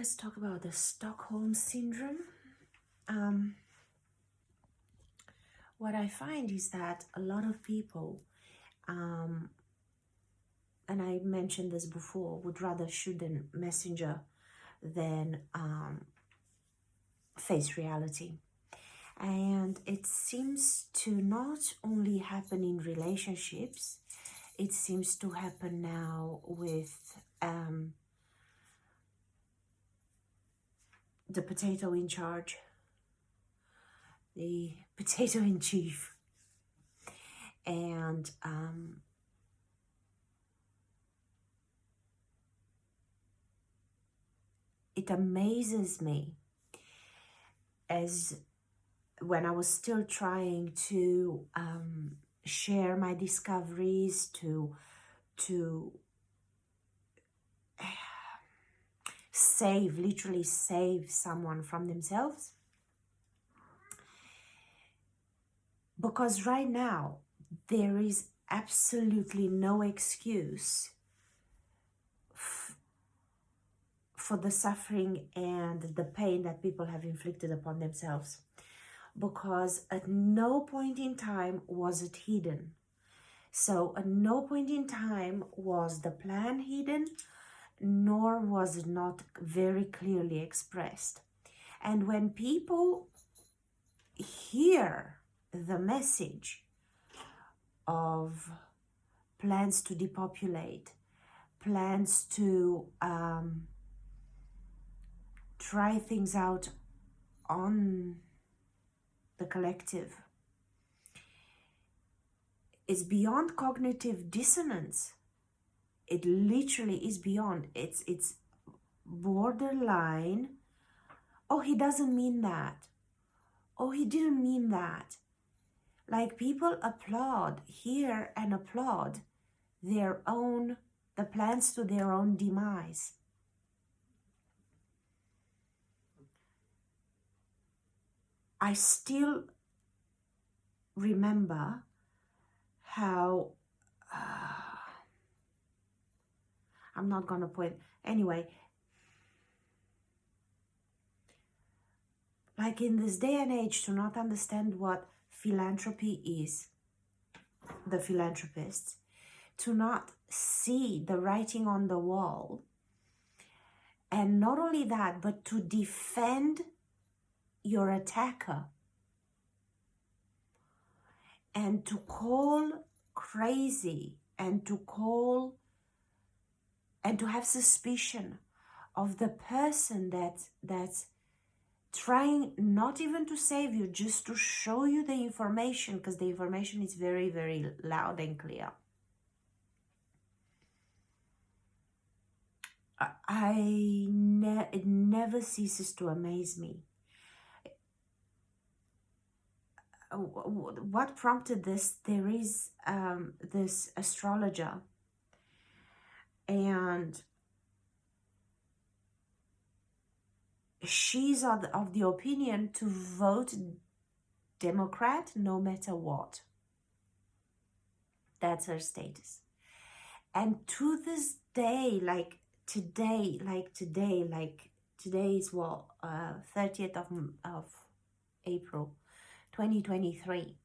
let's talk about the Stockholm Syndrome. What I find is that a lot of people, and I mentioned this before, would rather shoot the messenger than face reality. And it seems to not only happen in relationships, it seems to happen now with the potato in charge, the potato in chief. And it amazes me, as when I was still trying to share my discoveries, to literally save someone from themselves. Because right now, there is absolutely no excuse for the suffering and the pain that people have inflicted upon themselves. Because at no point in time was it hidden. So at no point in time was the plan hidden, nor was it not very clearly expressed. And when people hear the message of plans to depopulate, plans to try things out on the collective, it's beyond cognitive dissonance. It literally is beyond. It's borderline. Oh, he doesn't mean that. Oh, he didn't mean that. Like, people applaud, hear and applaud the plans to their own demise. I still remember how, I'm not going to point, anyway, like in this day and age, to not understand what philanthropy is, the philanthropists, to not see the writing on the wall, and not only that, but to defend your attacker, and to call crazy, and to have suspicion of the person that's trying not even to save you, just to show you the information, because the information is very, very loud and clear. It never ceases to amaze me. What prompted this? There is this astrologer, and she's of the opinion to vote Democrat no matter what. That's her status. And to this day, today is what, 30th of April 2023.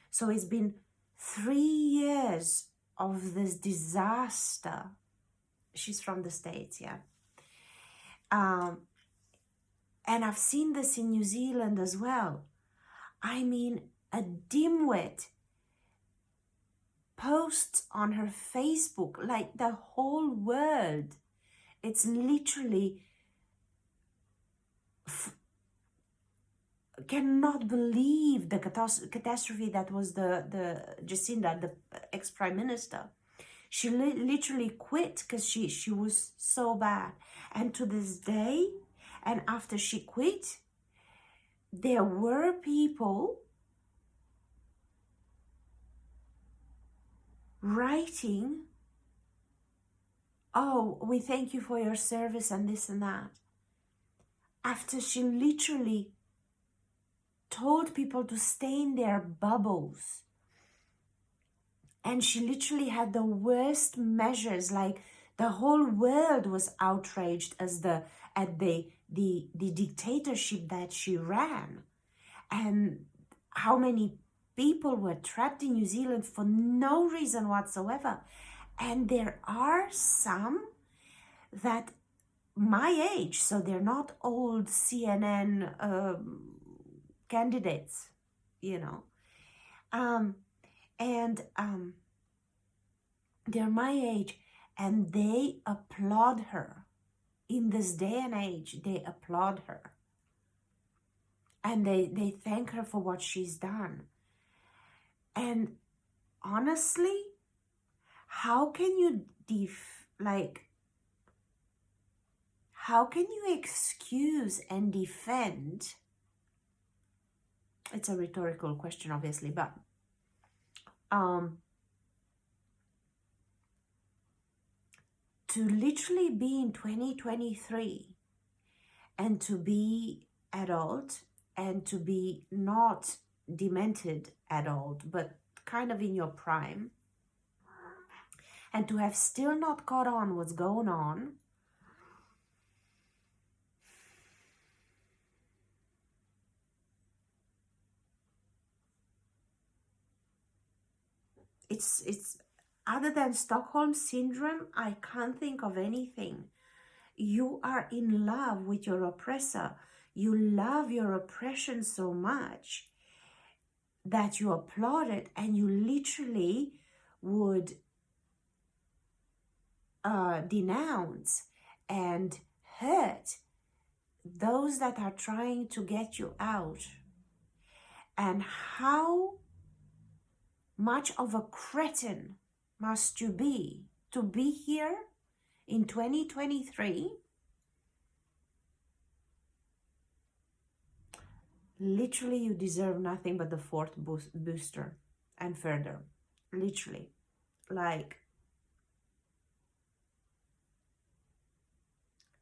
So it's been 3 years of this disaster. She's from the States, yeah. And I've seen this in New Zealand as well. I mean, a dimwit posts on her Facebook, like the whole world. It's literally cannot believe the catastrophe that was the Jacinda, the ex-prime minister. She literally quit because she was so bad. And to this day, and after she quit, there were people writing, oh, we thank you for your service and this and that. After she literally told people to stay in their bubbles. And she literally had the worst measures, like The whole world was outraged at the dictatorship that she ran, and how many people were trapped in New Zealand for no reason whatsoever. And there are some that my age, so they're not old CNN candidates, you know, and they're my age, and they applaud her. In this day and age, they applaud her, and they thank her for what she's done. And honestly, how can you how can you excuse and defend? It's a rhetorical question, obviously, but to literally be in 2023 and to be adult and to be not demented adult, but kind of in your prime, and to have still not caught on what's going on, it's other than Stockholm syndrome, I can't think of anything. You are in love with your oppressor. You love your oppression so much that you applaud it, and you literally would denounce and hurt those that are trying to get you out. And how much of a cretin must you be to be here in 2023? Literally, you deserve nothing but the fourth booster and further. Literally. Like,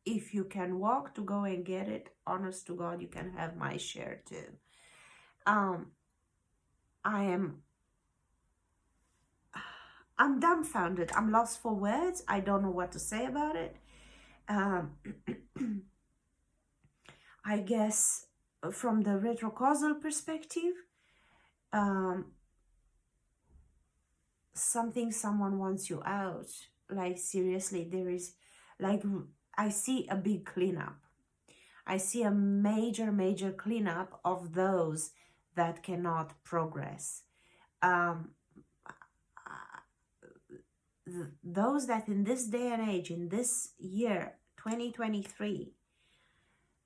if you can walk to go and get it, honest to God, you can have my share too. I'm dumbfounded. I'm lost for words. I don't know what to say about it. I guess from the retrocausal perspective, someone wants you out. Like, seriously, there is, like, I see a big cleanup. I see a major cleanup of those that cannot progress. Those that in this day and age, in this year, 2023,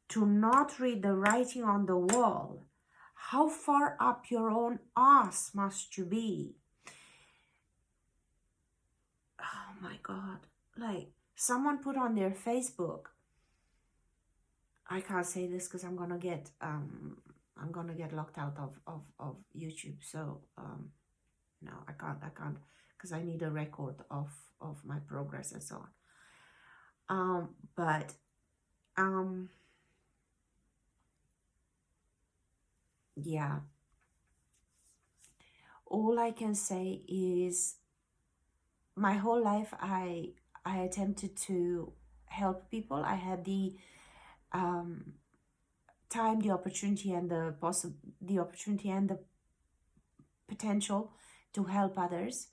to not read the writing on the wall, how far up your own ass must you be? Oh my God. Like, someone put on their Facebook, I can't say this because I'm gonna get locked out of YouTube. So no, I can't because I need a record of my progress and so on. Yeah, all I can say is my whole life I attempted to help people. I had the time, the opportunity, and the potential to help others.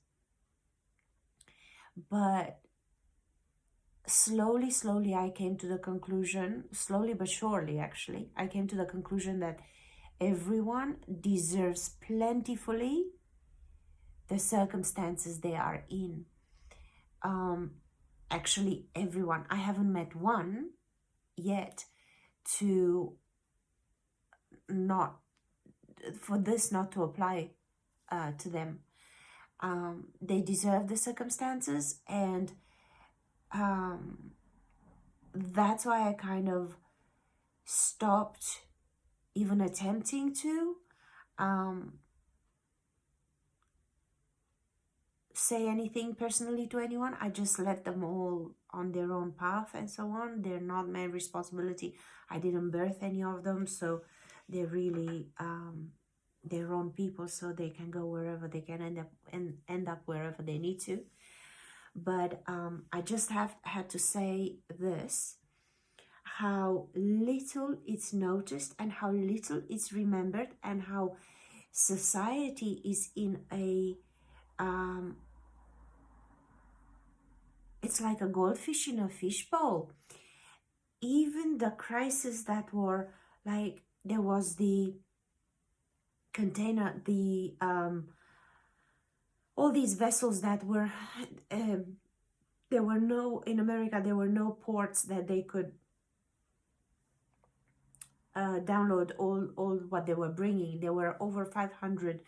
But slowly I came to the conclusion, slowly but surely actually, I came to the conclusion that everyone deserves plentifully the circumstances they are in. Actually, everyone. I haven't met one yet for this not to apply to them. They deserve the circumstances, and that's why I kind of stopped even attempting to say anything personally to anyone. I just let them all on their own path and so on. They're not my responsibility. I didn't birth any of them, so they're really their own people, so they can go wherever they can end up wherever they need to. But I just have had to say this, how little it's noticed and how little it's remembered, and how society is in a it's like a goldfish in a fishbowl. Even the crises that were like, there was the container, the all these vessels that were there were no, in America there were no ports that they could download all what they were bringing. There were over 500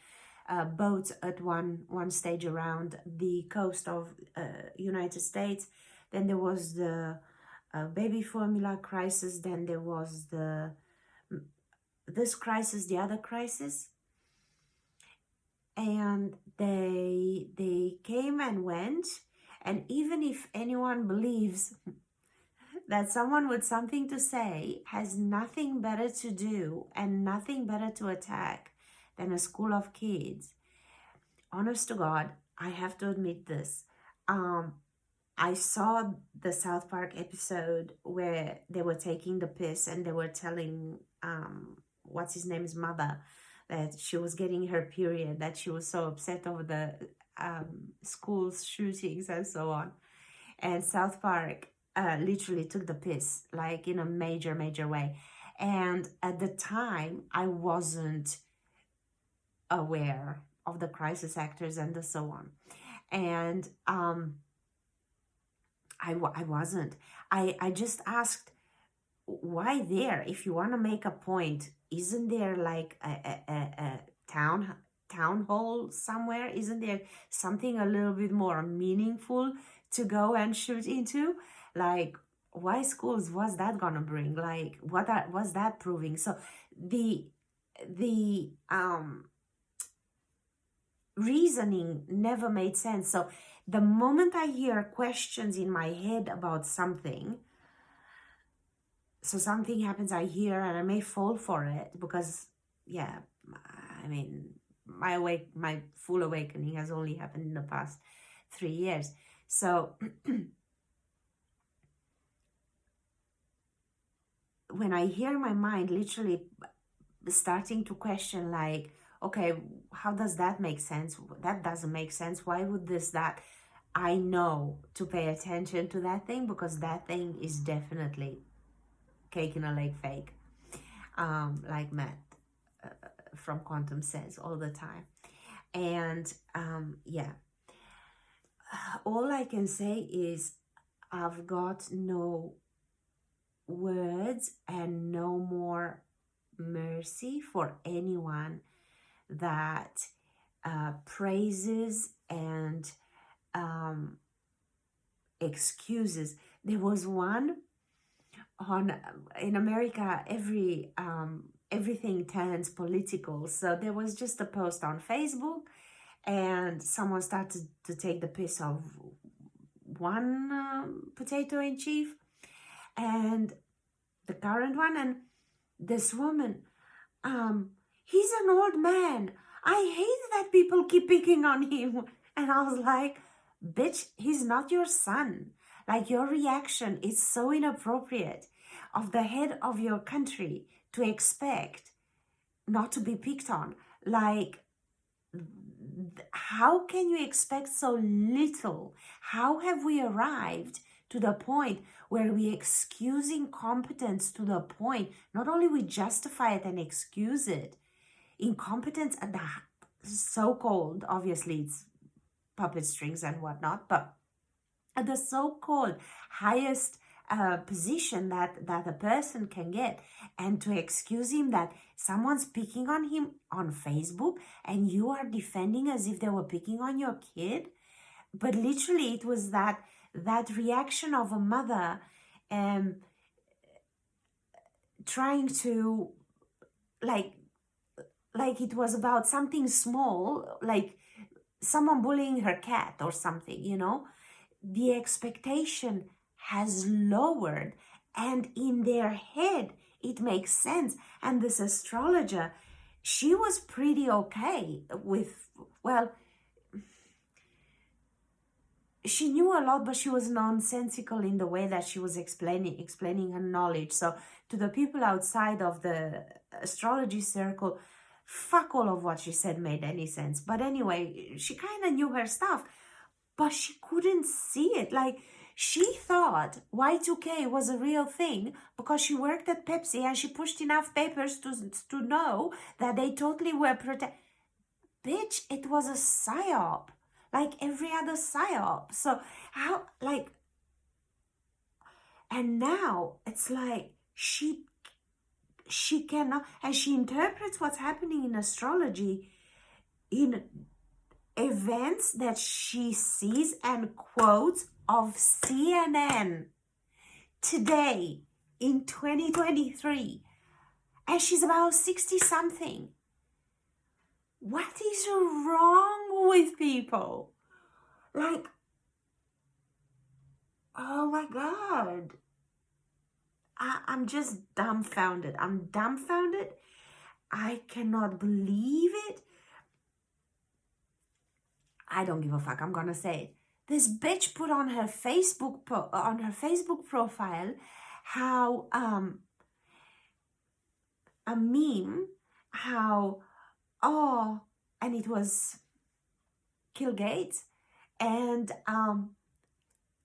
boats at one stage around the coast of United States. Then there was the baby formula crisis. Then there was this crisis, the other crisis, and they came and went. And even if anyone believes that someone with something to say has nothing better to do and nothing better to attack than a school of kids, honest to God, I have to admit this. I saw the South Park episode where they were taking the piss and they were telling what's his name's mother that she was getting her period, that she was so upset over the school shootings and so on. And South Park literally took the piss, like in a major way. And at the time, I wasn't aware of the crisis actors and the so on. And I wasn't. I just asked, why there? If you want to make a point, isn't there like a town hall somewhere? Isn't there something a little bit more meaningful to go and shoot into? Like, why schools? What's that gonna bring? Like, was that proving? So the reasoning never made sense. So the moment I hear questions in my head about something, so something happens, I hear, and I may fall for it because, yeah, I mean, my full awakening has only happened in the past 3 years. So when I hear my mind literally starting to question, like, okay, how does that make sense? That doesn't make sense. Why would that? I know to pay attention to that thing, because that thing is definitely cake in a lake fake, like Matt from Quantum says all the time. And yeah, all I can say is I've got no words and no more mercy for anyone that praises and excuses. There was one in America, everything turns political. So there was just a post on Facebook, and someone started to take the piss of one potato in chief and the current one, and this woman, he's an old man. I hate that people keep picking on him. And I was like, bitch, he's not your son. Like, your reaction is so inappropriate of the head of your country to expect not to be picked on. Like, how can you expect so little? How have we arrived to the point where we excuse incompetence to the point, not only we justify it and excuse it, incompetence at the so-called, obviously it's puppet strings and whatnot, but at the so-called highest position that a person can get, and to excuse him that someone's picking on him on Facebook and you are defending as if they were picking on your kid. But literally it was that reaction of a mother trying to like it was about something small, like someone bullying her cat or something, you know. The expectation has lowered, and in their head it makes sense. And this astrologer, she was pretty okay with, well, she knew a lot, but she was nonsensical in the way that she was explaining her knowledge. So to the people outside of the astrology circle, fuck all of what she said made any sense. But anyway, she kind of knew her stuff, but she couldn't see it. Like, she thought Y2K was a real thing because she worked at Pepsi and she pushed enough papers to know that they totally were Bitch, it was a psyop, like every other psyop. So how, like, and now it's like she cannot, and she interprets what's happening in astrology in events that she sees and quotes of CNN today in 2023, and she's about 60 something. What is wrong with people? Like, oh my God. I'm just dumbfounded. I'm dumbfounded. I cannot believe it. I don't give a fuck. I'm gonna say it. This bitch put on her Facebook profile how a meme, how and it was Bill Gates, and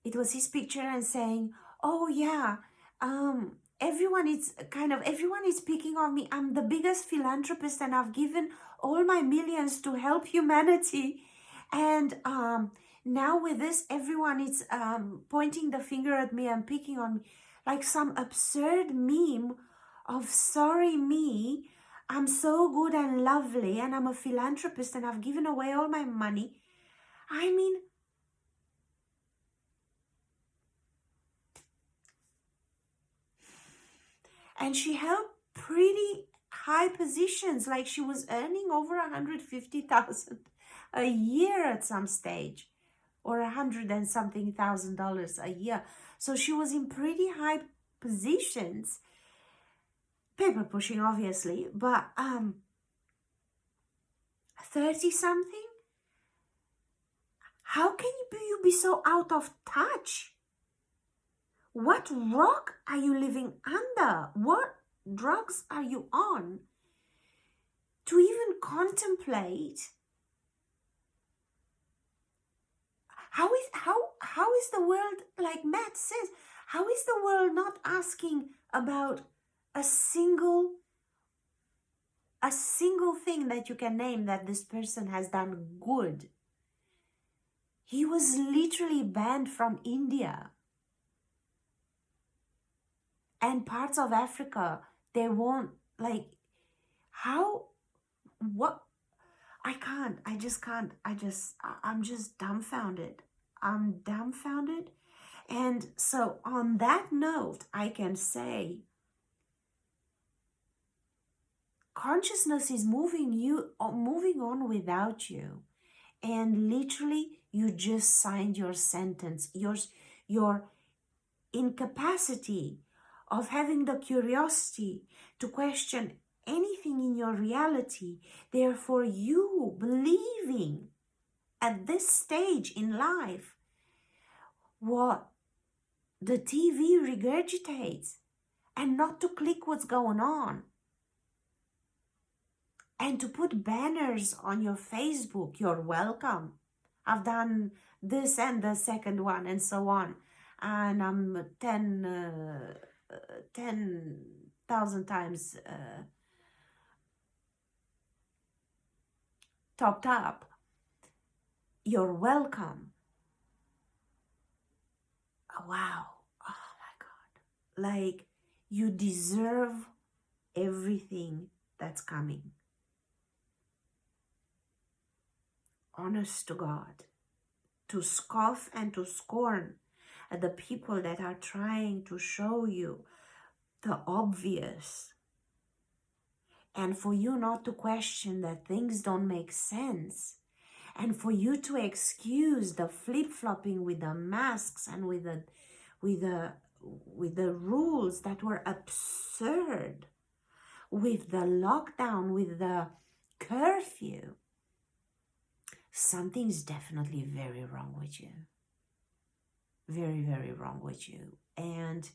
it was his picture and saying, oh yeah, everyone is picking on me. I'm the biggest philanthropist and I've given all my millions to help humanity, and now with this everyone is pointing the finger at me and picking on me, like some absurd meme of sorry me, I'm so good and lovely and I'm a philanthropist and I've given away all my money. I mean, and she held pretty high positions, like she was earning over 150,000 a year at some stage, or 100 and something $1,000 a year. So she was in pretty high positions, paper pushing obviously, but 30 something. How can you be so out of touch? What rock are you living under? What drugs are you on to even contemplate? How is the world, like Matt says, how is the world not asking about a single thing that you can name that this person has done good? He was literally banned from India and parts of Africa. They won't, like, how, what? I'm just dumbfounded. I'm dumbfounded. And so on that note, I can say consciousness is moving on without you. And literally, you just signed your sentence. Your incapacity of having the curiosity to question anything in your reality, therefore you believing at this stage in life what the TV regurgitates, and not to click what's going on, and to put banners on your Facebook, you're welcome, I've done this and the second one and so on, and I'm 10,000 times topped up. You're welcome. Wow. Oh my God. Like, you deserve everything that's coming. Honest to God. To scoff and to scorn at the people that are trying to show you the obvious, and for you not to question that things don't make sense, and for you to excuse the flip-flopping with the masks and with the rules that were absurd, with the lockdown, with the curfew. Something's definitely very wrong with you. very, very wrong with you. And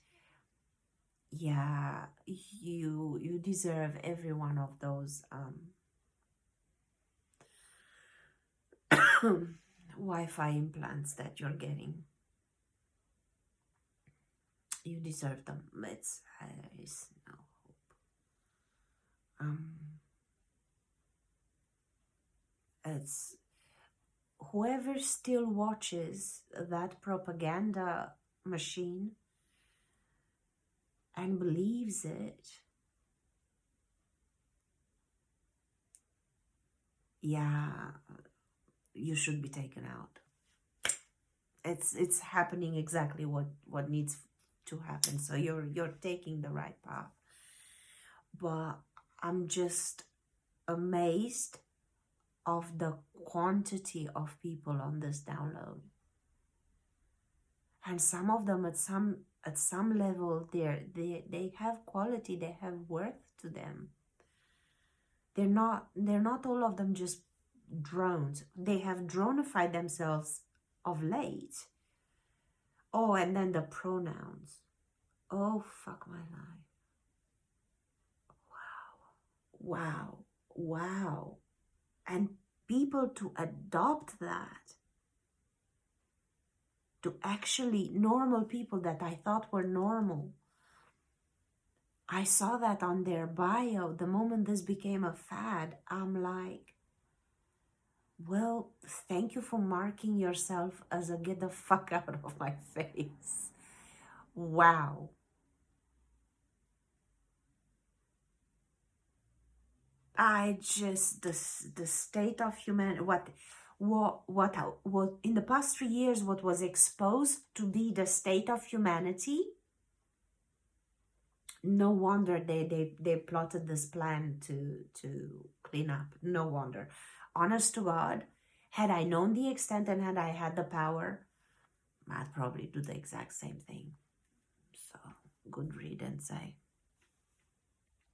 yeah, you deserve every one of those Wi-Fi implants that you're getting. You deserve them. It's no hope. It's whoever still watches that propaganda machine and believes it, yeah, you should be taken out. It's happening exactly what needs to happen. So you're taking the right path. But I'm just amazed of the quantity of people on this download. And some of them at some level they have quality, they have worth to them. They're not all of them just drones. They have dronified themselves of late. Oh, and then the pronouns. Oh, fuck my life. Wow. Wow. And people to adopt that, to actually, normal people that I thought were normal, I saw that on their bio. The moment this became a fad, I'm like, well, thank you for marking yourself as a get the fuck out of my face. Wow. I just, the state of humanity, what in the past 3 years, what was exposed to be the state of humanity, no wonder they plotted this plan to clean up. No wonder. Honest to God, had I known the extent and had I had the power, I'd probably do the exact same thing. So, good riddance, eh?